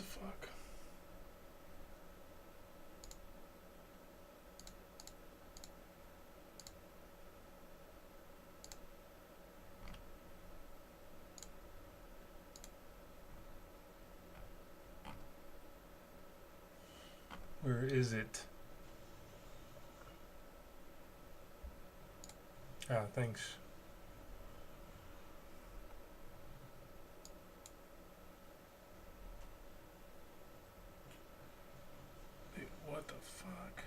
the fuck? Where is it? Ah, thanks. Dude, what the fuck?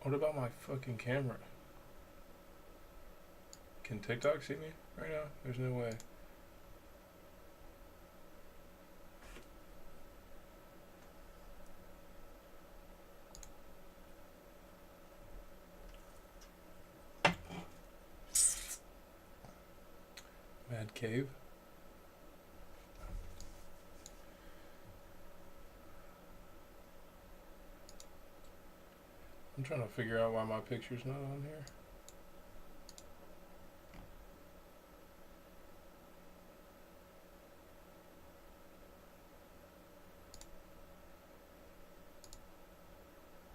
What about my fucking camera? Can TikTok see me right now? There's no way. Mad Cave. I'm trying to figure out why my picture's not on here.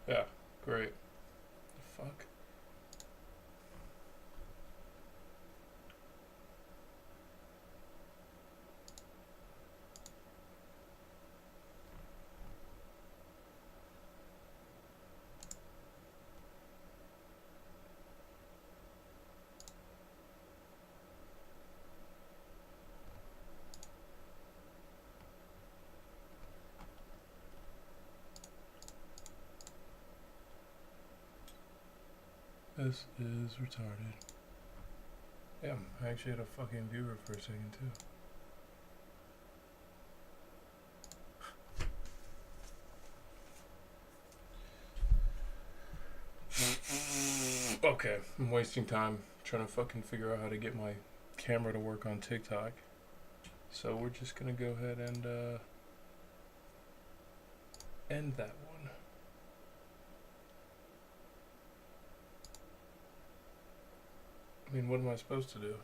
Yeah, great. The fuck? This is retarded. Yeah, I actually had a fucking viewer for a second too. Okay, I'm wasting time trying to fucking figure out how to get my camera to work on TikTok. So we're just gonna go ahead and end that one. I mean, what am I supposed to do?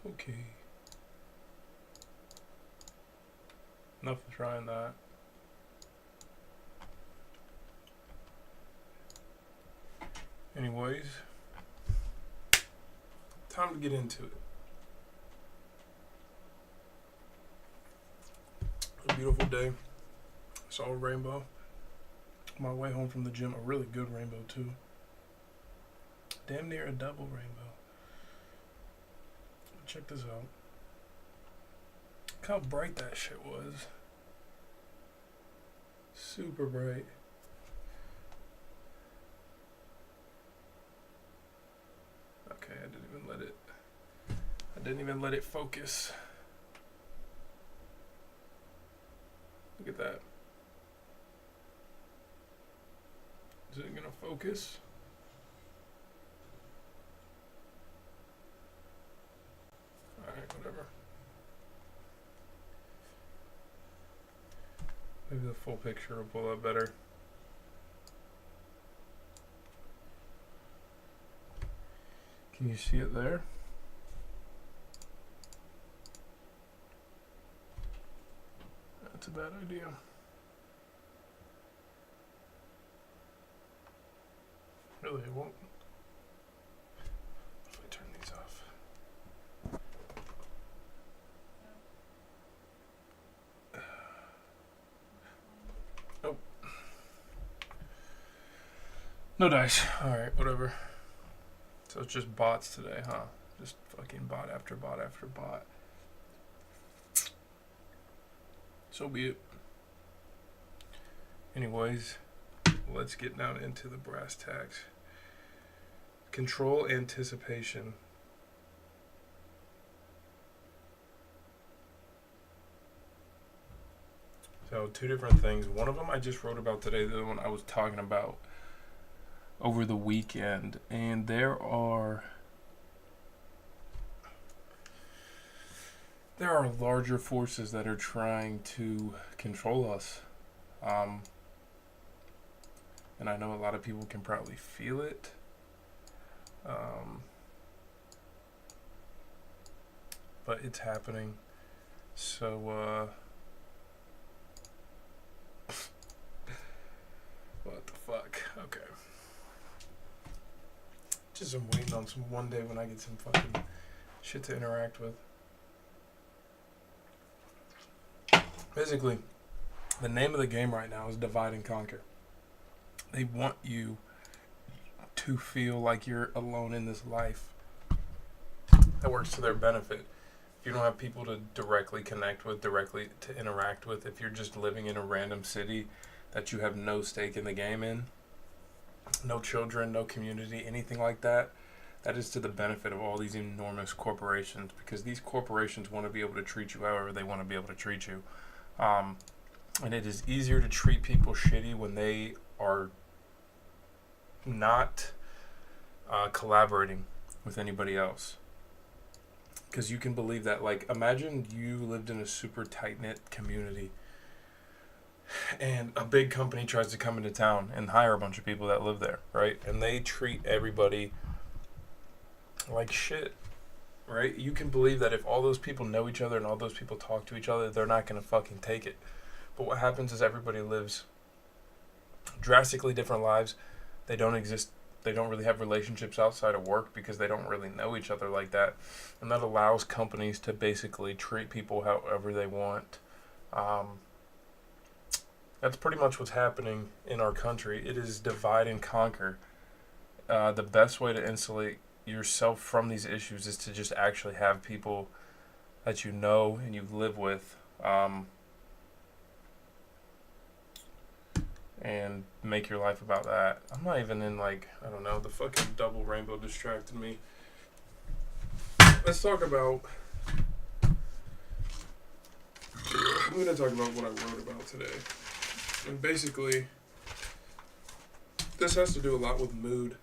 Okay. Enough of trying that. Anyways, time to get into it. A beautiful day. Saw a rainbow. On my way home from the gym, a really good rainbow too. Damn near a double rainbow. Check this out. Look how bright that shit was. Super bright. Okay, I didn't even let it focus. Look at that. Is it gonna focus? Alright, whatever. Maybe the full picture will pull up better. Can you see it there? That's a bad idea. Really, it won't. If I turn these off. Nope. No dice. Alright, whatever. So it's just bots today, huh? Just fucking bot after bot after bot. So be it. Anyways, let's get down into the brass tacks. Control anticipation. So, two different things. One of them I just wrote about today, the other one I was talking about over the weekend. And there are larger forces that are trying to control us. And I know a lot of people can probably feel it. But it's happening. So, what the fuck? Okay. Just I'm waiting on some one day when I get some fucking shit to interact with. Basically, the name of the game right now is divide and conquer. They want you to feel like you're alone in this life. That works to their benefit. If you don't have people to directly connect with, directly to interact with, if you're just living in a random city that you have no stake in the game in, no children, no community, anything like that, that is to the benefit of all these enormous corporations, because these corporations want to be able to treat you however they want to be able to treat you. And it is easier to treat people shitty when they are not collaborating with anybody else. Because you can believe that. Like, imagine you lived in a super tight-knit community and a big company tries to come into town and hire a bunch of people that live there, right? And they treat everybody like shit, right? You can believe that if all those people know each other and all those people talk to each other, they're not going to fucking take it. But what happens is everybody lives drastically different lives. They don't exist. They don't really have relationships outside of work because they don't really know each other like that. And that allows companies to basically treat people however they want. That's pretty much what's happening in our country. It is divide and conquer. The best way to insulate yourself from these issues is to just actually have people that you know and you live with, and make your life about that. I'm not even in, like, I don't know, the fucking double rainbow distracted me. Let's talk about, I'm going to talk about what I wrote about today. And basically, this has to do a lot with mood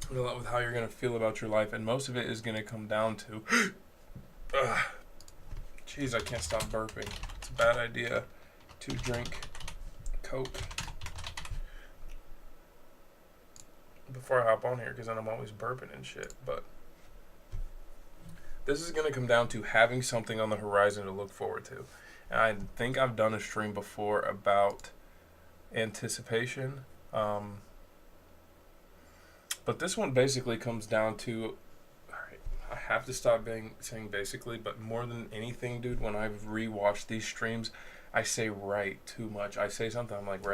and a lot with how you're going to feel about your life. And most of it is going to come down to, jeez, I can't stop burping. It's a bad idea to drink Coke before I hop on here, because then I'm always burping and shit. But this is going to come down to having something on the horizon to look forward to. And I think I've done a stream before about anticipation. But this one basically comes down to, alright, I have to stop saying basically, but more than anything, dude, when I've rewatched these streams, I say right too much. I say something, I'm like,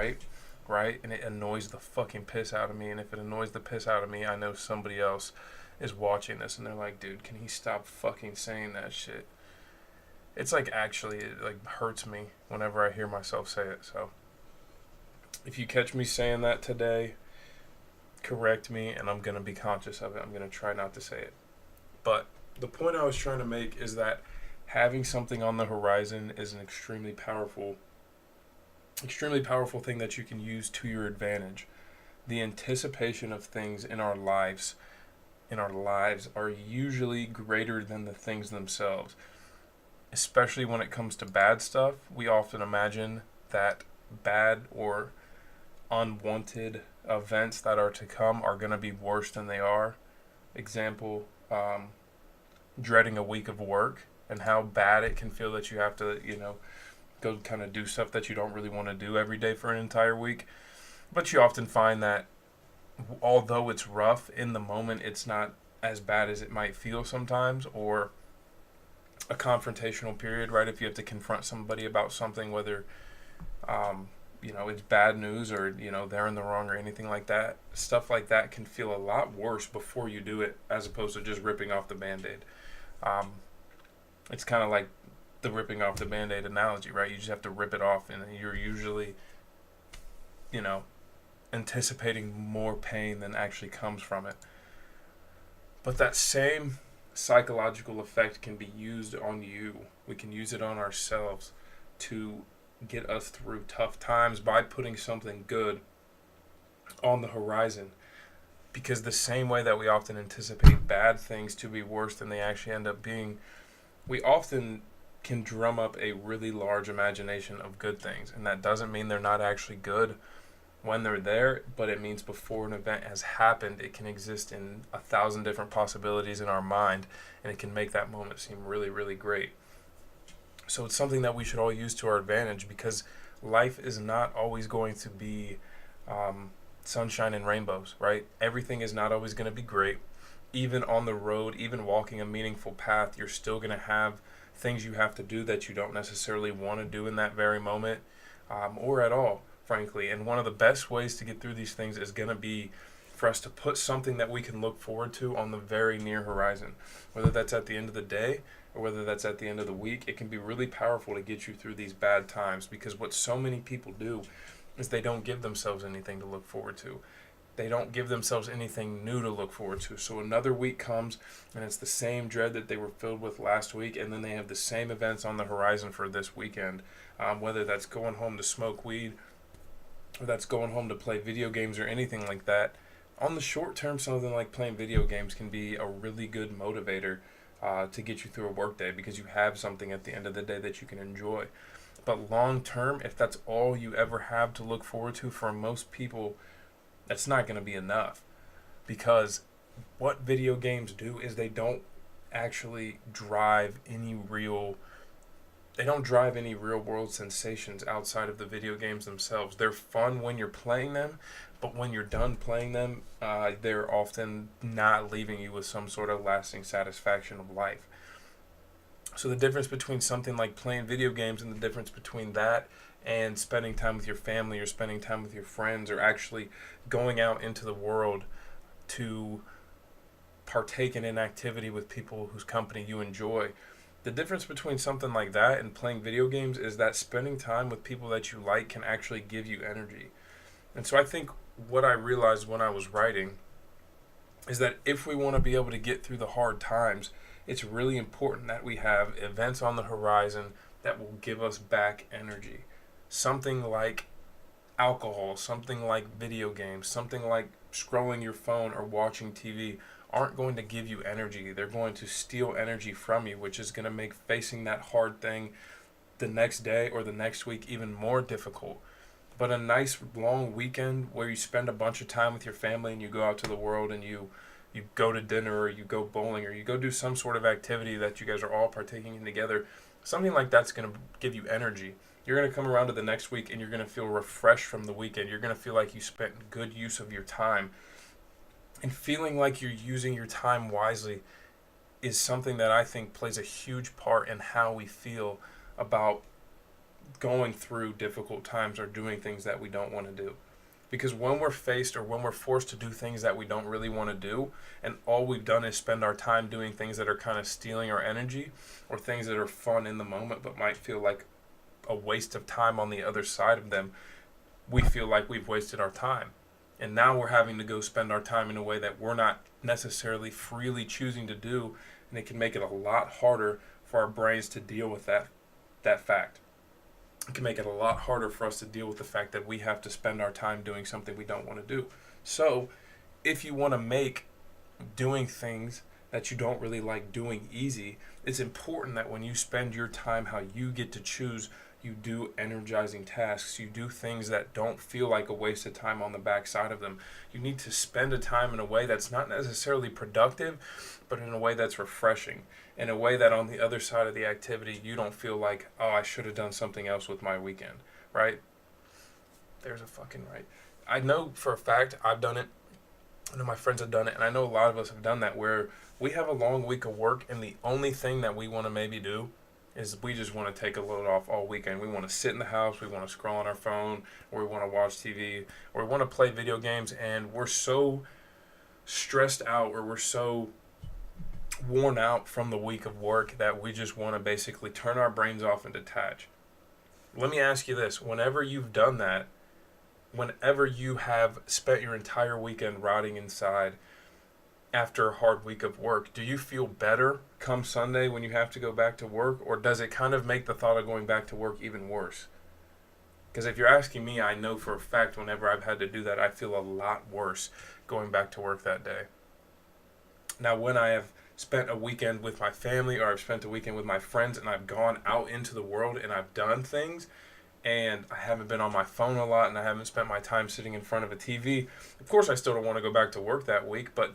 right, and it annoys the fucking piss out of me. And if it annoys the piss out of me, I know somebody else is watching this and they're like, dude, can he stop fucking saying that shit? It's like, actually, it like hurts me whenever I hear myself say it. So if you catch me saying that today, correct me, and I'm going to be conscious of it. I'm going to try not to say it. But the point I was trying to make is that having something on the horizon is an extremely powerful thing that you can use to your advantage. The anticipation of things in our lives are usually greater than the things themselves. Especially when it comes to bad stuff, we often imagine that bad or unwanted events that are to come are going to be worse than they are. Example, dreading a week of work and how bad it can feel that you have to, go kind of do stuff that you don't really want to do every day for an entire week. But you often find that although it's rough in the moment, it's not as bad as it might feel sometimes, or a confrontational period, right? If you have to confront somebody about something, whether it's bad news or they're in the wrong or anything like that, stuff like that can feel a lot worse before you do it, as opposed to just ripping off the Band-Aid. It's kind of like the ripping off the Band-Aid analogy, right? You just have to rip it off, and you're usually you know, anticipating more pain than actually comes from it. But that same psychological effect can be used on you. We can use it on ourselves to get us through tough times by putting something good on the horizon. Because the same way that we often anticipate bad things to be worse than they actually end up being, we often can drum up a really large imagination of good things. And that doesn't mean they're not actually good when they're there, but it means before an event has happened, it can exist in 1,000 different possibilities in our mind, and it can make that moment seem really, really great. So it's something that we should all use to our advantage, because life is not always going to be sunshine and rainbows, right? Everything is not always going to be great. Even on the road, even walking a meaningful path, you're still going to have things you have to do that you don't necessarily want to do in that very moment, or at all, frankly. And one of the best ways to get through these things is going to be for us to put something that we can look forward to on the very near horizon. Whether that's at the end of the day or whether that's at the end of the week, it can be really powerful to get you through these bad times, because what so many people do is they don't give themselves anything to look forward to. They don't give themselves anything new to look forward to. So another week comes and it's the same dread that they were filled with last week, and then they have the same events on the horizon for this weekend, whether that's going home to smoke weed or that's going home to play video games or anything like that. On the short term, something like playing video games can be a really good motivator to get you through a work day, because you have something at the end of the day that you can enjoy. But long term, if that's all you ever have to look forward to, for most people, that's not going to be enough. Because what video games do is they don't actually drive any real world sensations outside of the video games themselves. They're fun when you're playing them, but when you're done playing them, they're often not leaving you with some sort of lasting satisfaction of life. So the difference between something like playing video games and the difference between that and spending time with your family or spending time with your friends or actually going out into the world to partake in an activity with people whose company you enjoy. The difference between something like that and playing video games is that spending time with people that you like can actually give you energy. And so I think what I realized when I was writing is that if we want to be able to get through the hard times, it's really important that we have events on the horizon that will give us back energy. Something like alcohol, something like video games, something like scrolling your phone or watching TV aren't going to give you energy. They're going to steal energy from you, which is going to make facing that hard thing the next day or the next week even more difficult. But a nice long weekend where you spend a bunch of time with your family and you go out to the world and you go to dinner or you go bowling or you go do some sort of activity that you guys are all partaking in together, something like that's going to give you energy. You're going to come around to the next week and you're going to feel refreshed from the weekend. You're going to feel like you spent good use of your time. And feeling like you're using your time wisely is something that I think plays a huge part in how we feel about going through difficult times or doing things that we don't want to do. Because when we're faced or when we're forced to do things that we don't really want to do, and all we've done is spend our time doing things that are kind of stealing our energy or things that are fun in the moment but might feel like a waste of time on the other side of them, we feel like we've wasted our time. And now we're having to go spend our time in a way that we're not necessarily freely choosing to do, and it can make it a lot harder for our brains to deal with that fact. It can make it a lot harder for us to deal with the fact that we have to spend our time doing something we don't want to do. So, if you want to make doing things that you don't really like doing easy, it's important that when you spend your time how you get to choose, you do energizing tasks. You do things that don't feel like a waste of time on the backside of them. You need to spend a time in a way that's not necessarily productive, but in a way that's refreshing. In a way that on the other side of the activity, you don't feel like, oh, I should have done something else with my weekend, right? There's a fucking right. I know for a fact I've done it. I know my friends have done it, and I know a lot of us have done that, where we have a long week of work, and the only thing that we want to maybe do is we just want to take a load off all weekend. We want to sit in the house, we want to scroll on our phone, or we want to watch TV, or we want to play video games, and we're so stressed out or we're so worn out from the week of work that we just want to basically turn our brains off and detach. Let me ask you this. Whenever you've done that, whenever you have spent your entire weekend rotting inside after a hard week of work, do you feel better come Sunday when you have to go back to work, or does it kind of make the thought of going back to work even worse? Because if you're asking me, I know for a fact whenever I've had to do that, I feel a lot worse going back to work that day. Now, when I have spent a weekend with my family, or I've spent a weekend with my friends, and I've gone out into the world and I've done things, and I haven't been on my phone a lot, and I haven't spent my time sitting in front of a TV, of course I still don't want to go back to work that week, but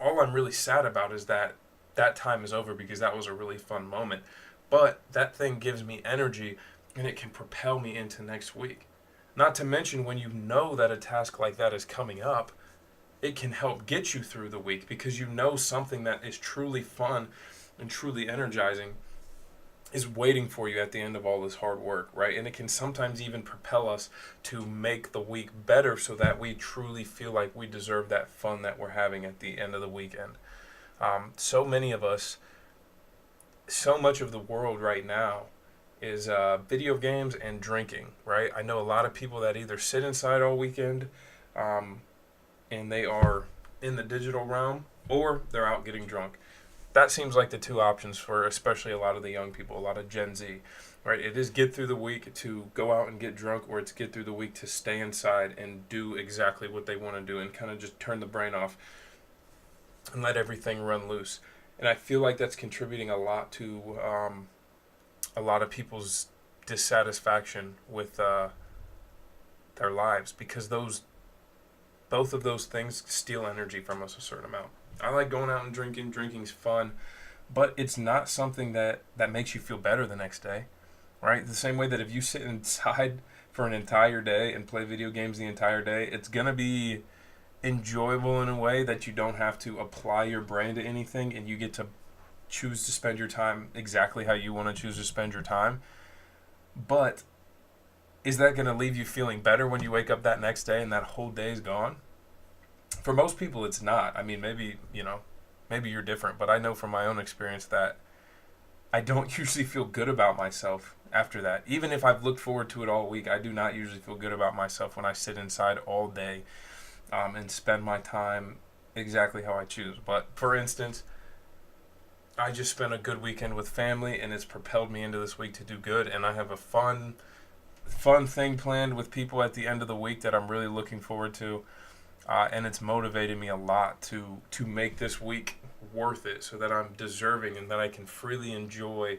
all I'm really sad about is that that time is over, because that was a really fun moment. But that thing gives me energy, and it can propel me into next week. Not to mention, when you know that a task like that is coming up, it can help get you through the week, because you know something that is truly fun and truly energizing is waiting for you at the end of all this hard work, right? And it can sometimes even propel us to make the week better, so that we truly feel like we deserve that fun that we're having at the end of the weekend. So many of us, so much of the world right now is video games and drinking, right? I know a lot of people that either sit inside all weekend and they are in the digital realm, or they're out getting drunk. That seems like the two options for especially a lot of the young people, a lot of Gen Z, right? It is get through the week to go out and get drunk, or it's get through the week to stay inside and do exactly what they want to do and kind of just turn the brain off and let everything run loose. And I feel like that's contributing a lot to a lot of people's dissatisfaction with their lives, because both of those things steal energy from us a certain amount. I like going out and drinking. Drinking's fun, but it's not something that makes you feel better the next day, right? The same way that if you sit inside for an entire day and play video games the entire day, it's going to be enjoyable in a way that you don't have to apply your brain to anything, and you get to choose to spend your time exactly how you want to choose to spend your time. But is that going to leave you feeling better when you wake up that next day and that whole day is gone? For most people, it's not. I mean, maybe you're different, but I know from my own experience that I don't usually feel good about myself after that. Even if I've looked forward to it all week, I do not usually feel good about myself when I sit inside all day and spend my time exactly how I choose. But for instance, I just spent a good weekend with family, and it's propelled me into this week to do good, and I have a fun thing planned with people at the end of the week that I'm really looking forward to. And it's motivated me a lot to make this week worth it, so that I'm deserving and that I can freely enjoy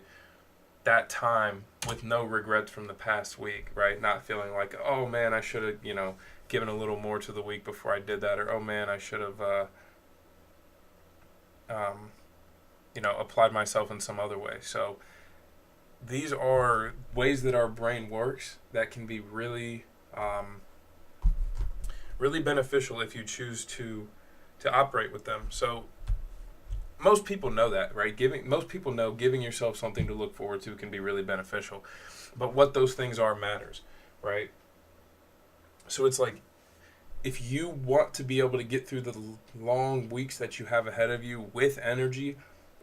that time with no regrets from the past week, right? Not feeling like, oh man, I should have, given a little more to the week before I did that, or oh man, I should have, applied myself in some other way. So these are ways that our brain works that can be really really beneficial if you choose to operate with them. So most people know that, right? Most people know giving yourself something to look forward to can be really beneficial. But what those things are matters, right? So it's like, if you want to be able to get through the long weeks that you have ahead of you with energy,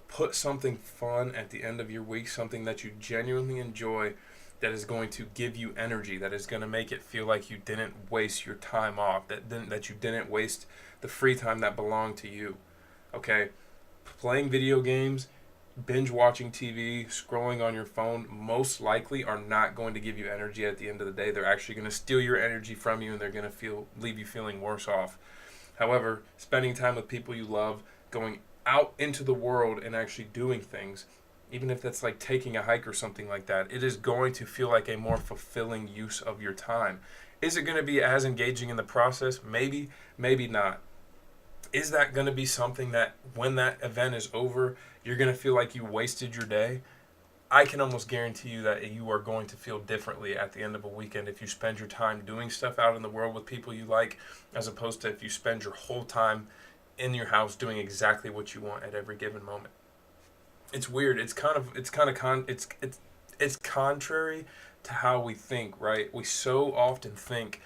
put something fun at the end of your week, something that you genuinely enjoy, that is going to give you energy, that is going to make it feel like you didn't waste your time off, that you didn't waste the free time that belonged to you. Okay? Playing video games, binge watching TV, scrolling on your phone, most likely are not going to give you energy at the end of the day. They're actually going to steal your energy from you, and they're going to leave you feeling worse off. However, spending time with people you love, going out into the world and actually doing things, even if that's like taking a hike or something like that, it is going to feel like a more fulfilling use of your time. Is it going to be as engaging in the process? Maybe, maybe not. Is that going to be something that when that event is over, you're going to feel like you wasted your day? I can almost guarantee you that you are going to feel differently at the end of a weekend if you spend your time doing stuff out in the world with people you like, as opposed to if you spend your whole time in your house doing exactly what you want at every given moment. It's weird. It's contrary to how we think, right? We so often think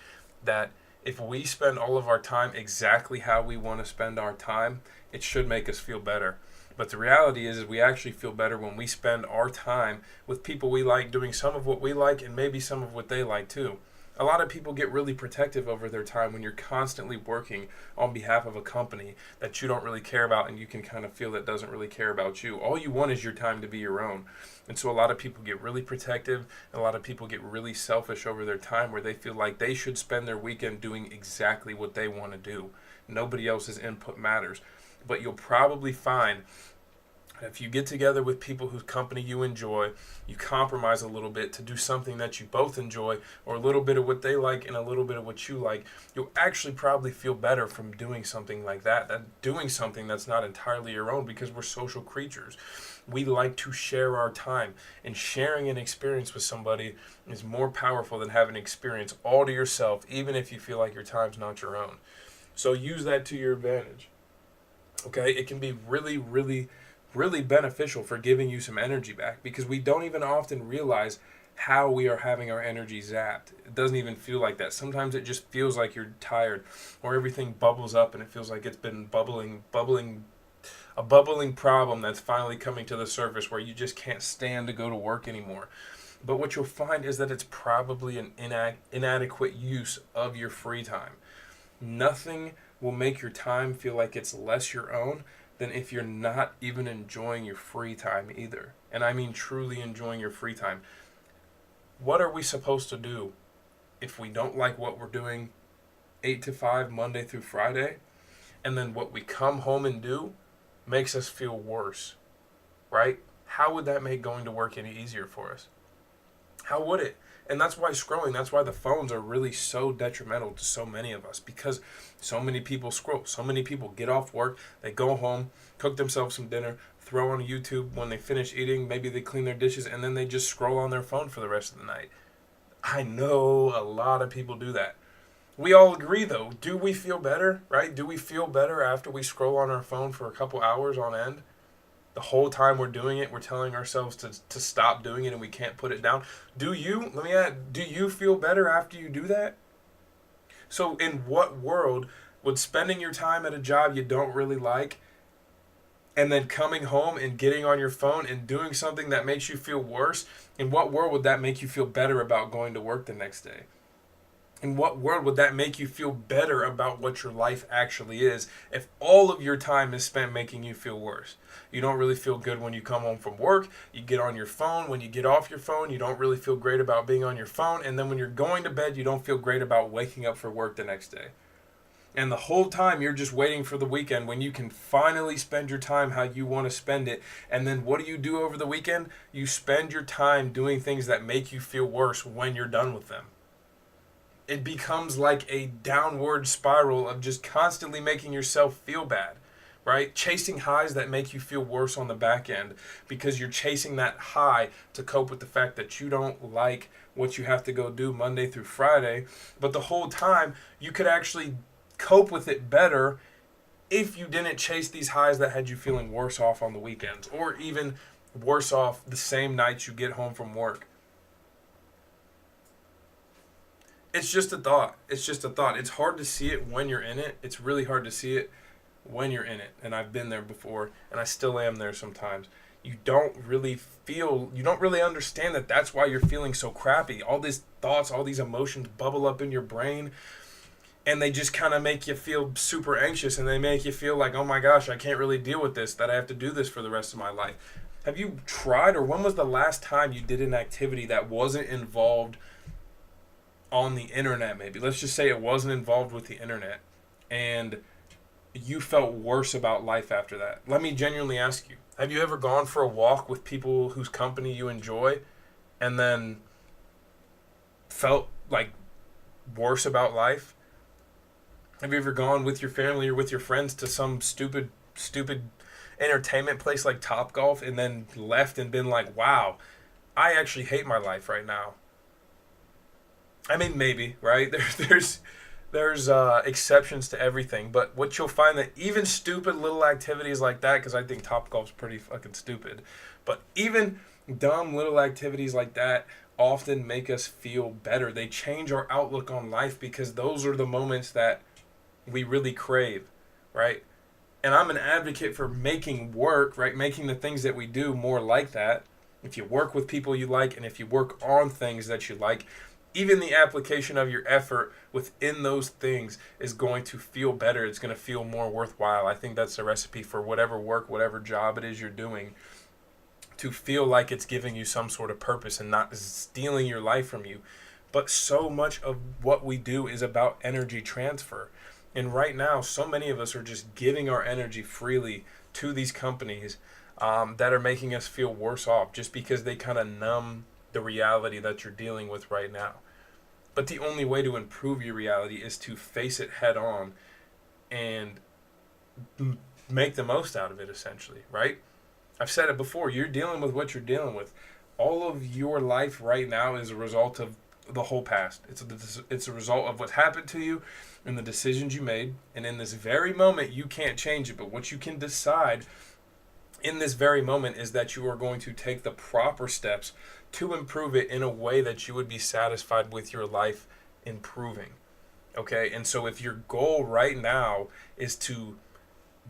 that if we spend all of our time exactly how we want to spend our time, it should make us feel better. But the reality is we actually feel better when we spend our time with people we like, doing some of what we like and maybe some of what they like too. A lot of people get really protective over their time when you're constantly working on behalf of a company that you don't really care about, and you can kind of feel that doesn't really care about you. All you want is your time to be your own. And so a lot of people get really protective, and a lot of people get really selfish over their time, where they feel like they should spend their weekend doing exactly what they want to do. Nobody else's input matters. But you'll probably find if you get together with people whose company you enjoy, you compromise a little bit to do something that you both enjoy, or a little bit of what they like and a little bit of what you like, you'll actually probably feel better from doing something like that, doing something that's not entirely your own, because we're social creatures. We like to share our time, and sharing an experience with somebody is more powerful than having an experience all to yourself, even if you feel like your time's not your own. So use that to your advantage. Okay, it can be really, really beneficial for giving you some energy back, because we don't even often realize how we are having our energy zapped. It doesn't even feel like that. Sometimes it just feels like you're tired, or everything bubbles up and it feels like it's been bubbling, a bubbling problem that's finally coming to the surface, where you just can't stand to go to work anymore. But what you'll find is that it's probably an inadequate use of your free time. Nothing will make your time feel like it's less your own than if you're not even enjoying your free time either. And I mean truly enjoying your free time. What are we supposed to do if we don't like what we're doing 8 to 5 Monday through Friday, and then what we come home and do makes us feel worse, right? How would that make going to work any easier for us? How would it? And that's why that's why the phones are really so detrimental to so many of us, because so many people scroll. So many people get off work, they go home, cook themselves some dinner, throw on YouTube. When they finish eating, maybe they clean their dishes, and then they just scroll on their phone for the rest of the night. I know a lot of people do that. We all agree, though. Do we feel better, right? Do we feel better after we scroll on our phone for a couple hours on end? The whole time we're doing it, we're telling ourselves to stop doing it, and we can't put it down. Do you? Let me ask, do you feel better after you do that? So in what world would spending your time at a job you don't really like, and then coming home and getting on your phone and doing something that makes you feel worse, in what world would that make you feel better about going to work the next day? In what world would that make you feel better about what your life actually is, if all of your time is spent making you feel worse? You don't really feel good when you come home from work. You get on your phone. When you get off your phone, you don't really feel great about being on your phone. And then when you're going to bed, you don't feel great about waking up for work the next day. And the whole time you're just waiting for the weekend, when you can finally spend your time how you want to spend it. And then what do you do over the weekend? You spend your time doing things that make you feel worse when you're done with them. It becomes like a downward spiral of just constantly making yourself feel bad, right? Chasing highs that make you feel worse on the back end, because you're chasing that high to cope with the fact that you don't like what you have to go do Monday through Friday. But the whole time you could actually cope with it better if you didn't chase these highs that had you feeling worse off on the weekends, or even worse off the same nights you get home from work. It's just a thought. It's just a thought. It's hard to see it when you're in it. It's really hard to see it when you're in it. And I've been there before, and I still am there sometimes. You don't really understand that that's why you're feeling so crappy. All these thoughts, all these emotions bubble up in your brain, and they just kind of make you feel super anxious, and they make you feel like, oh my gosh, I can't really deal with this, that I have to do this for the rest of my life. Have you tried, or when was the last time you did an activity that wasn't involved on the internet? Maybe let's just say it wasn't involved with the internet, and you felt worse about life after that. Let me genuinely ask you, have you ever gone for a walk with people whose company you enjoy and then felt like worse about life? Have you ever gone with your family or with your friends to some stupid entertainment place like Topgolf, and then left and been like, wow, I actually hate my life right now? I mean, maybe, right? There's exceptions to everything, but what you'll find, that even stupid little activities like that, because I think Topgolf's pretty fucking stupid, but even dumb little activities like that often make us feel better. They change our outlook on life, because those are the moments that we really crave, right? And I'm an advocate for making work, right? Making the things that we do more like that. If you work with people you like, and if you work on things that you like, even the application of your effort within those things is going to feel better. It's going to feel more worthwhile. I think that's the recipe for whatever work, whatever job it is you're doing, to feel like it's giving you some sort of purpose and not stealing your life from you. But so much of what we do is about energy transfer. And right now, so many of us are just giving our energy freely to these companies that are making us feel worse off just because they kind of numb the reality that you're dealing with right now. But the only way to improve your reality is to face it head on and make the most out of it, essentially, right? I've said it before, you're dealing with what you're dealing with. All of your life right now is a result of the whole past. It's a result of what happened to you and the decisions you made. And in this very moment, you can't change it. But what you can decide in this very moment is that you are going to take the proper steps to improve it in a way that you would be satisfied with your life improving. Okay? And so if your goal right now is to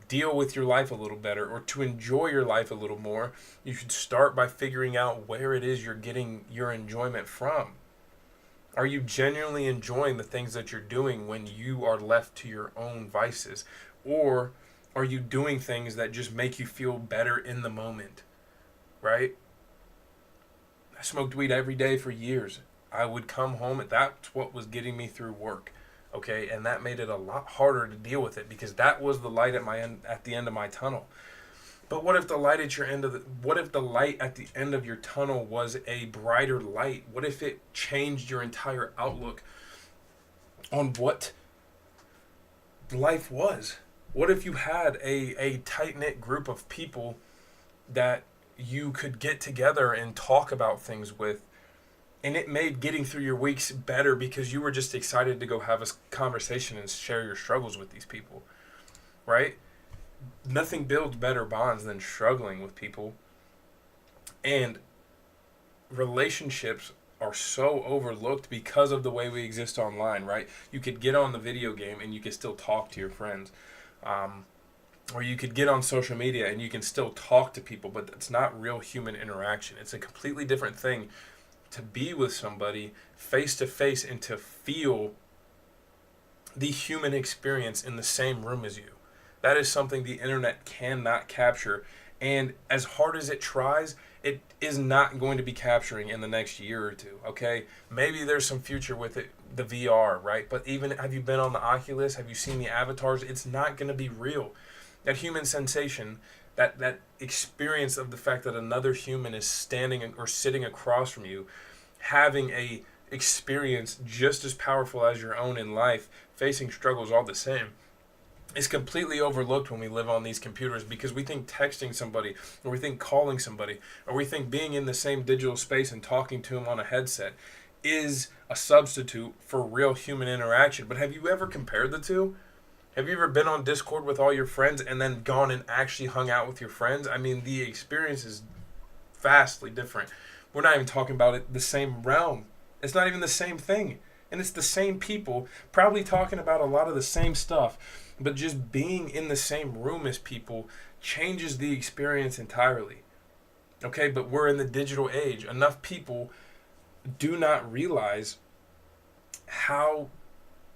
deal with your life a little better or to enjoy your life a little more, you should start by figuring out where it is you're getting your enjoyment from. Are you genuinely enjoying the things that you're doing when you are left to your own vices? Or are you doing things that just make you feel better in the moment? Right? I smoked weed every day for years. I would come home and that's what was getting me through work. Okay, and that made it a lot harder to deal with it because that was the light at the end of my tunnel. But what if the light at the end of your tunnel was a brighter light? What if it changed your entire outlook on what life was? What if you had a tight-knit group of people that you could get together and talk about things with, and it made getting through your weeks better because you were just excited to go have a conversation and share your struggles with these people, right? Nothing builds better bonds than struggling with people. And relationships are so overlooked because of the way we exist online, right? You could get on the video game and you could still talk to your friends. Or you could get on social media and you can still talk to people, but it's not real human interaction. It's a completely different thing to be with somebody face to face and to feel the human experience in the same room as you. That is something the internet cannot capture. And as hard as it tries, it is not going to be capturing in the next year or two, okay? Maybe there's some future with it, the VR, right? But even, have you been on the Oculus? Have you seen the avatars? It's not going to be real. That human sensation, that experience of the fact that another human is standing or sitting across from you, having a experience just as powerful as your own in life, facing struggles all the same, is completely overlooked when we live on these computers because we think texting somebody, or we think calling somebody, or we think being in the same digital space and talking to them on a headset is a substitute for real human interaction. But have you ever compared the two? Have you ever been on Discord with all your friends and then gone and actually hung out with your friends? I mean, the experience is vastly different. We're not even talking about it the same realm. It's not even the same thing. And it's the same people probably talking about a lot of the same stuff. But just being in the same room as people changes the experience entirely. Okay, but we're in the digital age. Enough people do not realize how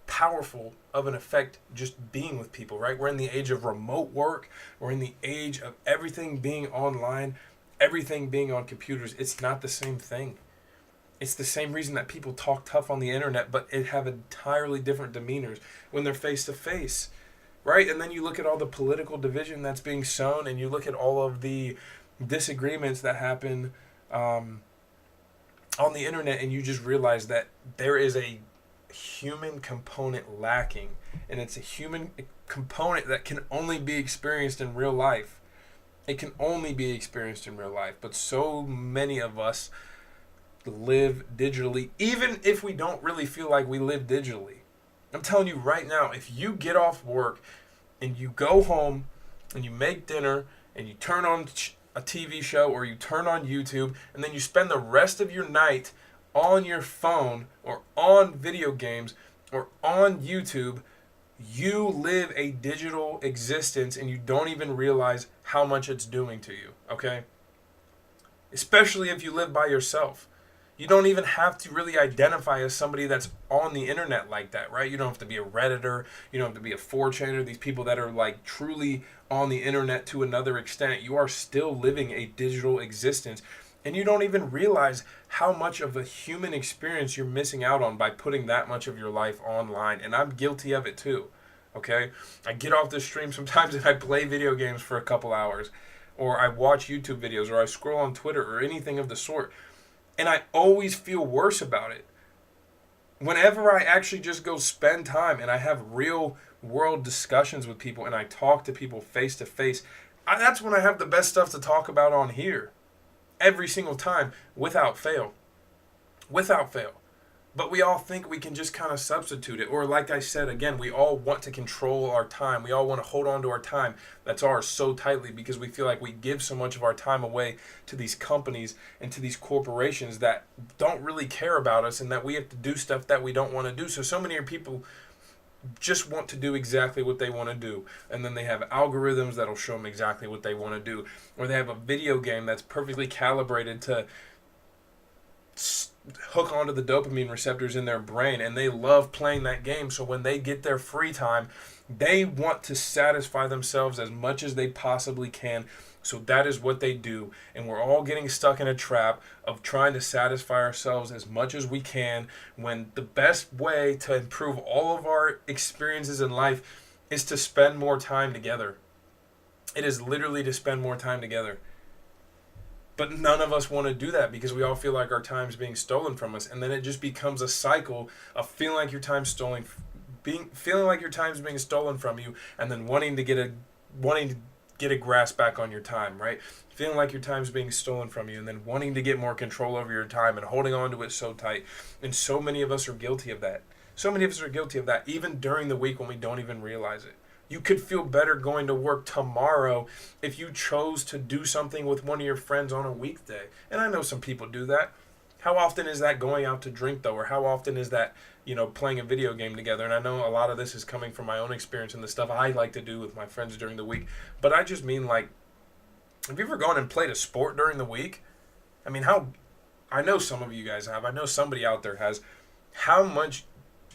powerful of an effect just being with people, right? We're in the age of remote work. We're in the age of everything being online, everything being on computers. It's not the same thing. It's the same reason that people talk tough on the internet, but it have entirely different demeanors when they're face to face, right? And then you look at all the political division that's being sown, and you look at all of the disagreements that happen on the internet, and you just realize that there is a human component lacking, and it's a human component that can only be experienced in real life. It can only be experienced in real life, but so many of us live digitally, even if we don't really feel like we live digitally. I'm telling you right now, if you get off work and you go home and you make dinner and you turn on a TV show or you turn on YouTube and then you spend the rest of your night on your phone or on video games or on YouTube, you live a digital existence and you don't even realize how much it's doing to you, okay? Especially if you live by yourself. You don't even have to really identify as somebody that's on the internet like that, right? You don't have to be a Redditor. You don't have to be a 4chaner. These people that are like truly on the internet to another extent. You are still living a digital existence. And you don't even realize how much of a human experience you're missing out on by putting that much of your life online. And I'm guilty of it too. Okay? I get off the stream sometimes and I play video games for a couple hours. Or I watch YouTube videos or I scroll on Twitter or anything of the sort. And I always feel worse about it. Whenever I actually just go spend time and I have real world discussions with people and I talk to people face to face, that's when I have the best stuff to talk about on here. Every single time, without fail. Without fail. But we all think we can just kind of substitute it. Or like I said, again, we all want to control our time. We all want to hold on to our time that's ours so tightly because we feel like we give so much of our time away to these companies and to these corporations that don't really care about us and that we have to do stuff that we don't want to do. So many people just want to do exactly what they want to do. And then they have algorithms that'll show them exactly what they want to do. Or they have a video game that's perfectly calibrated to hook onto the dopamine receptors in their brain, and they love playing that game. So when they get their free time, they want to satisfy themselves as much as they possibly can. So that is what they do, and we're all getting stuck in a trap of trying to satisfy ourselves as much as we can, when the best way to improve all of our experiences in life is to spend more time together. It is literally to spend more time together. But none of us want to do that because we all feel like our time's being stolen from us, and then it just becomes a cycle of feeling like your time's stolen, feeling like your time's being stolen from you, and then wanting to get a grasp back on your time, right? Feeling like your time's being stolen from you, and then wanting to get more control over your time and holding on to it so tight. And so many of us are guilty of that. So many of us are guilty of that, even during the week when we don't even realize it. You could feel better going to work tomorrow if you chose to do something with one of your friends on a weekday. And I know some people do that. How often is that going out to drink, though? Or how often is that, playing a video game together? And I know a lot of this is coming from my own experience and the stuff I like to do with my friends during the week. But I just mean, like, have you ever gone and played a sport during the week? I mean, I know some of you guys have. I know somebody out there has. How much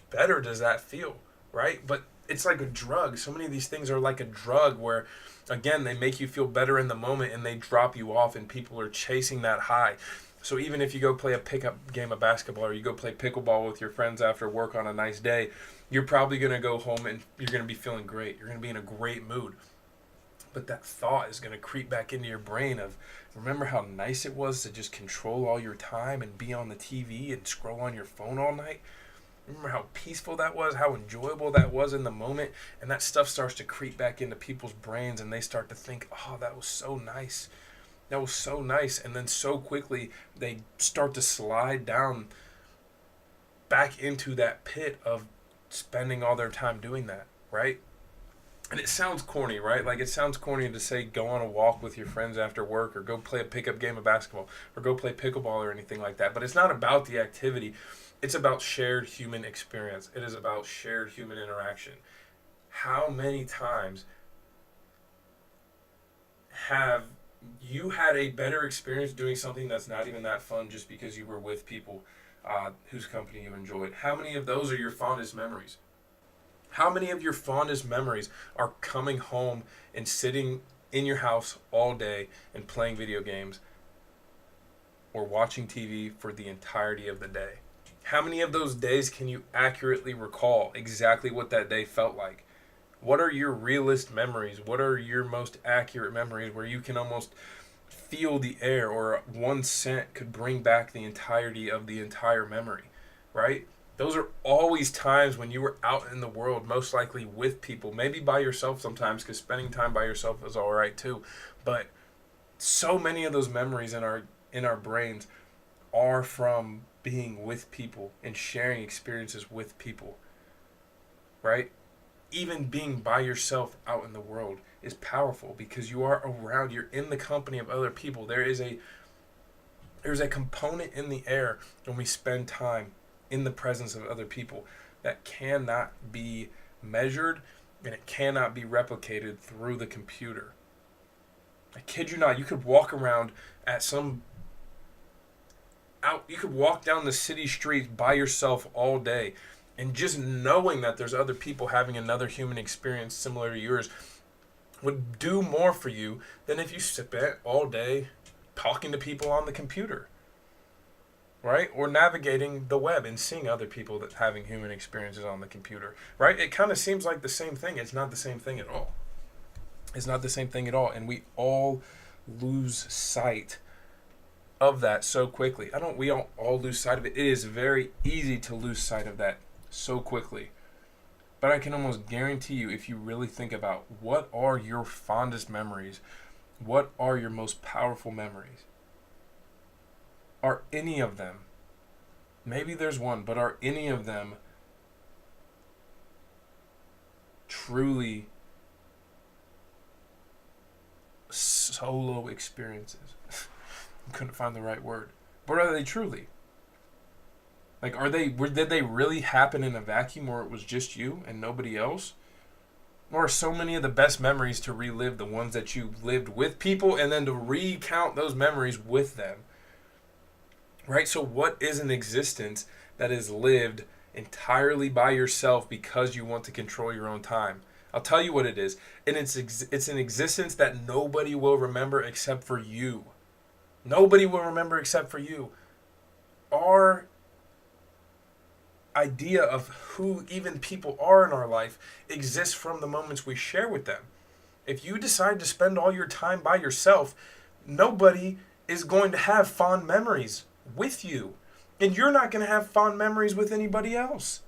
better does that feel, right? But it's like a drug. So many of these things are like a drug where, again, they make you feel better in the moment and they drop you off, and people are chasing that high. So even if you go play a pickup game of basketball or you go play pickleball with your friends after work on a nice day, you're probably going to go home and you're going to be feeling great. You're going to be in a great mood. But that thought is going to creep back into your brain of, remember how nice it was to just control all your time and be on the TV and scroll on your phone all night? Remember how peaceful that was, how enjoyable that was in the moment? And that stuff starts to creep back into people's brains, and they start to think, oh, that was so nice. That was so nice. And then so quickly, they start to slide down back into that pit of spending all their time doing that, right? And it sounds corny, right? Like, it sounds corny to say go on a walk with your friends after work or go play a pickup game of basketball or go play pickleball or anything like that. But it's not about the activity. It's about shared human experience. It is about shared human interaction. How many times have you had a better experience doing something that's not even that fun just because you were with people whose company you enjoyed? How many of those are your fondest memories? How many of your fondest memories are coming home and sitting in your house all day and playing video games or watching TV for the entirety of the day? How many of those days can you accurately recall exactly what that day felt like? What are your realist memories? What are your most accurate memories where you can almost feel the air, or one scent could bring back the entirety of the entire memory, right? Those are always times when you were out in the world, most likely with people, maybe by yourself sometimes, because spending time by yourself is all right too. But so many of those memories in our brains are from being with people and sharing experiences with people, right? Even being by yourself out in the world is powerful because you are around, you're in the company of other people. There's a component in the air when we spend time in the presence of other people that cannot be measured, and it cannot be replicated through the computer. I kid you not, you could walk around at some You could walk down the city streets by yourself all day, and just knowing that there's other people having another human experience similar to yours would do more for you than if you spent all day talking to people on the computer, right? Or navigating the web and seeing other people that having human experiences on the computer, right? It kind of seems like the same thing. It's not the same thing at all. It's not the same thing at all. And we all lose sight of that so quickly. We don't all lose sight of it. It is very easy to lose sight of that so quickly. But I can almost guarantee you, if you really think about what are your fondest memories, what are your most powerful memories, are any of them, maybe there's one, but are any of them truly solo experiences? I couldn't find the right word. But are they truly? Like, did they really happen in a vacuum where it was just you and nobody else? Or are so many of the best memories to relive the ones that you lived with people and then to recount those memories with them? Right? So what is an existence that is lived entirely by yourself because you want to control your own time? I'll tell you what it is. And it's an existence that nobody will remember except for you. Nobody will remember except for you. Our idea of who even people are in our life exists from the moments we share with them. If you decide to spend all your time by yourself, nobody is going to have fond memories with you. And you're not going to have fond memories with anybody else.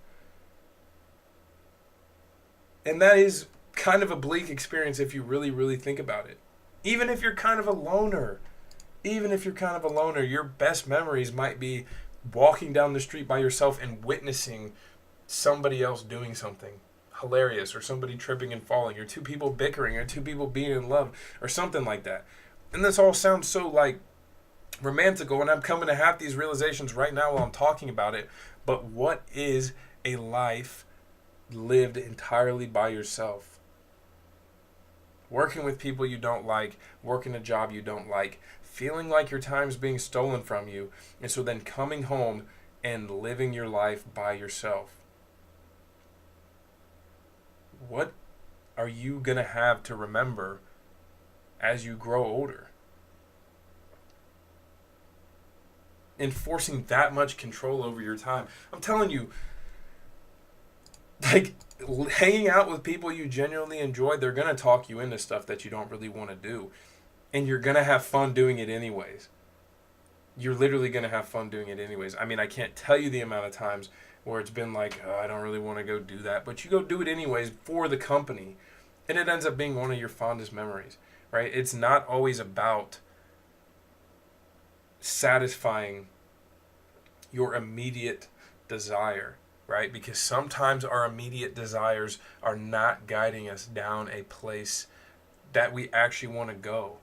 And that is kind of a bleak experience if you really, really think about it. Even if you're kind of a loner, your best memories might be walking down the street by yourself and witnessing somebody else doing something hilarious, or somebody tripping and falling, or two people bickering, or two people being in love, or something like that. And this all sounds so like romantical, and I'm coming to have these realizations right now while I'm talking about it. But what is a life lived entirely by yourself? Working with people you don't like, working a job you don't like, feeling like your time's being stolen from you, and so then coming home and living your life by yourself. What are you going to have to remember as you grow older? Enforcing that much control over your time. I'm telling you, like, hanging out with people you genuinely enjoy, they're going to talk you into stuff that you don't really want to do. And you're going to have fun doing it anyways. You're literally going to have fun doing it anyways. I mean, I can't tell you the amount of times where it's been like, oh, I don't really want to go do that. But you go do it anyways for the company. And it ends up being one of your fondest memories, right? It's not always about satisfying your immediate desire, right? Because sometimes our immediate desires are not guiding us down a place that we actually want to go.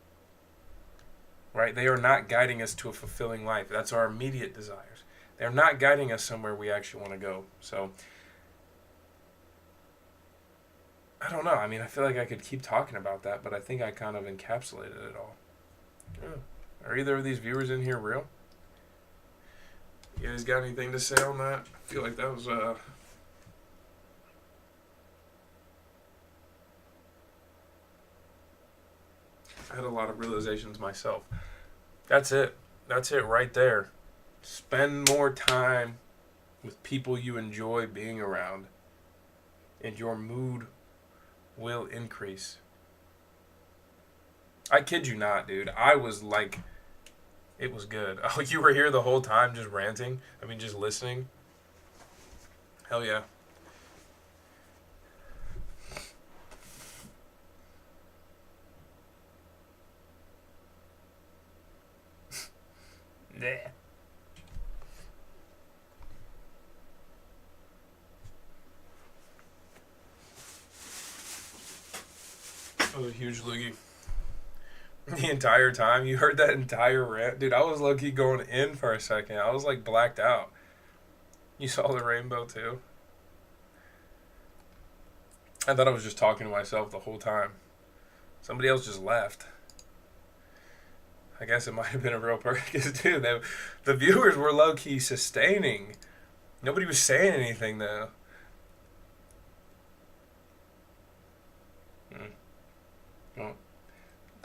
Right? They are not guiding us to a fulfilling life. That's our immediate desires. They're not guiding us somewhere we actually want to go. So, I don't know. I mean, I feel like I could keep talking about that, but I think I kind of encapsulated it all. Yeah. Are either of these viewers in here real? You guys got anything to say on that? I feel like that was I had a lot of realizations myself. That's it. That's it right there. Spend more time with people you enjoy being around, and your mood will increase. I kid you not, dude. I was like, it was good. Oh, you were here the whole time just ranting? I mean, just listening? Hell yeah. Yeah. That was a huge loogie. The entire time? You heard that entire rant? Dude, I was low-key going in for a second. I was like blacked out. You saw the rainbow too? I thought I was just talking to myself the whole time. Somebody else just left. I guess it might have been a real person. Because, dude, the viewers were low-key sustaining. Nobody was saying anything, though. Well,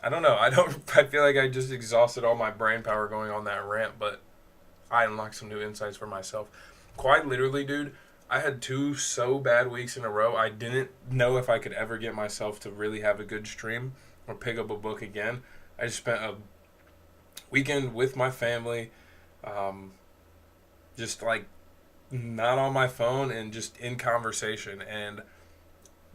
I don't know. I feel like I just exhausted all my brain power going on that rant, but I unlocked some new insights for myself. Quite literally, dude, I had 2 so bad weeks in a row. I didn't know if I could ever get myself to really have a good stream or pick up a book again. I just spent a weekend with my family, just like not on my phone and just in conversation. And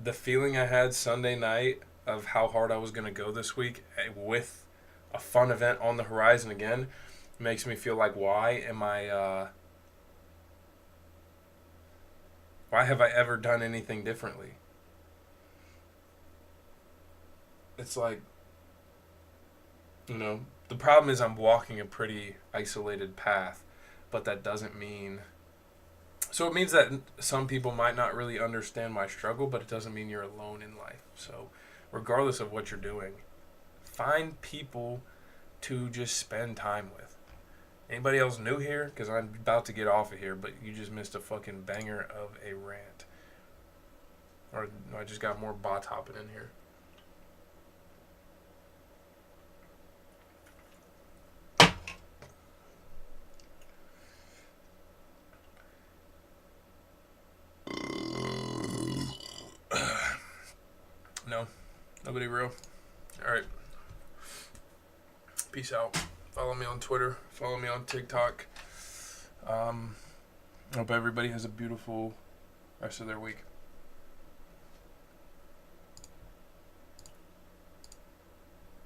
the feeling I had Sunday night of how hard I was going to go this week with a fun event on the horizon again makes me feel like, why have I ever done anything differently? It's like, the problem is I'm walking a pretty isolated path, but that doesn't mean... So it means that some people might not really understand my struggle, but it doesn't mean you're alone in life. So regardless of what you're doing, find people to just spend time with. Anybody else new here? Because I'm about to get off of here, but you just missed a fucking banger of a rant. Or I just got more bots hopping in here. No, nobody real. Alright. Peace out. Follow me on Twitter. Follow me on TikTok. Hope everybody has a beautiful rest of their week.